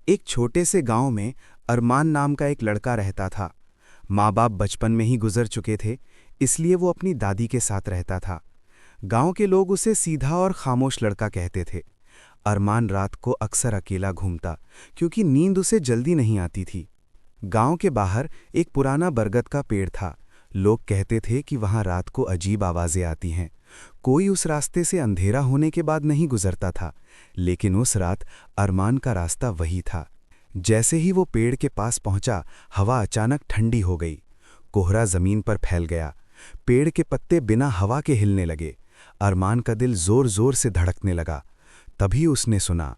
एक छोटे से गांव में अरमान नाम का एक लड़का रहता था। माँ बाप बचपन में ही गुजर चुके थे, इसलिए वो अपनी दादी के साथ रहता था। गांव के लोग उसे सीधा और खामोश लड़का कहते थे। अरमान रात को अक्सर अकेला घूमता, क्योंकि नींद उसे जल्दी नहीं आती थी। गांव के बाहर एक पुराना बरगद का पेड़ था। लोग कहते थे कि वहां रात को अजीब आवाजें आती हैं। कोई उस रास्ते से अंधेरा होने के बाद नहीं गुजरता था, लेकिन उस रात अरमान का रास्ता वही था। जैसे ही वो पेड़ के पास पहुंचा, हवा अचानक ठंडी हो गई। कोहरा जमीन पर फैल गया। पेड़ के पत्ते बिना हवा के हिलने लगे। अरमान का दिल जोर जोर से धड़कने लगा। तभी उसने सुना,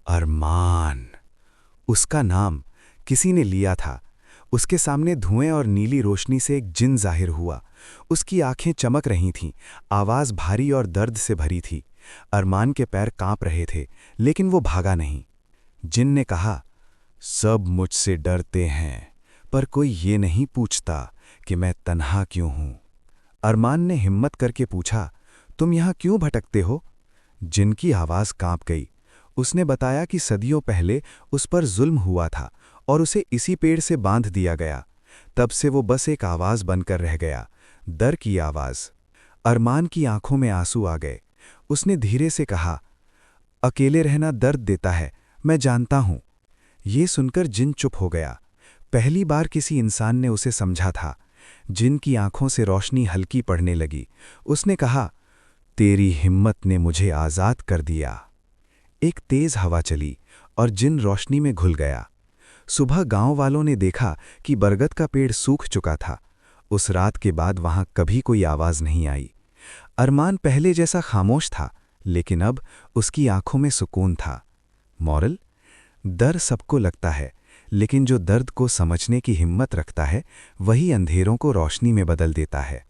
अरमान। उसका नाम किसी ने लिया था। उसके सामने धुएं और नीली रोशनी से एक जिन जाहिर हुआ। उसकी आंखें चमक रही थीं, आवाज़ भारी और दर्द से भरी थी। अरमान के पैर कांप रहे थे, लेकिन वो भागा नहीं। जिन ने कहा, सब मुझसे डरते हैं, पर कोई ये नहीं पूछता कि मैं तन्हा क्यों हूं। अरमान ने हिम्मत करके पूछा, तुम यहां क्यों भटकते हो? जिन की आवाज़ कांप गई। उसने बताया कि सदियों पहले उस पर जुल्म हुआ था और उसे इसी पेड़ से बांध दिया गया। तब से वो बस एक आवाज़ बनकर रह गया, डर की आवाज़। अरमान की आंखों में आंसू आ गए। उसने धीरे से कहा, अकेले रहना दर्द देता है, मैं जानता हूं। ये सुनकर जिन चुप हो गया। पहली बार किसी इंसान ने उसे समझा था। जिन की आंखों से रोशनी हल्की पड़ने लगी। उसने कहा, तेरी हिम्मत ने मुझे आज़ाद कर दिया। एक तेज हवा चली और जिन रोशनी में घुल गया। सुबह गांव वालों ने देखा कि बरगद का पेड़ सूख चुका था। उस रात के बाद वहां कभी कोई आवाज नहीं आई। अरमान पहले जैसा खामोश था, लेकिन अब उसकी आंखों में सुकून था। मॉरल: डर सबको लगता है, लेकिन जो दर्द को समझने की हिम्मत रखता है, वही अंधेरों को रोशनी में बदल देता है।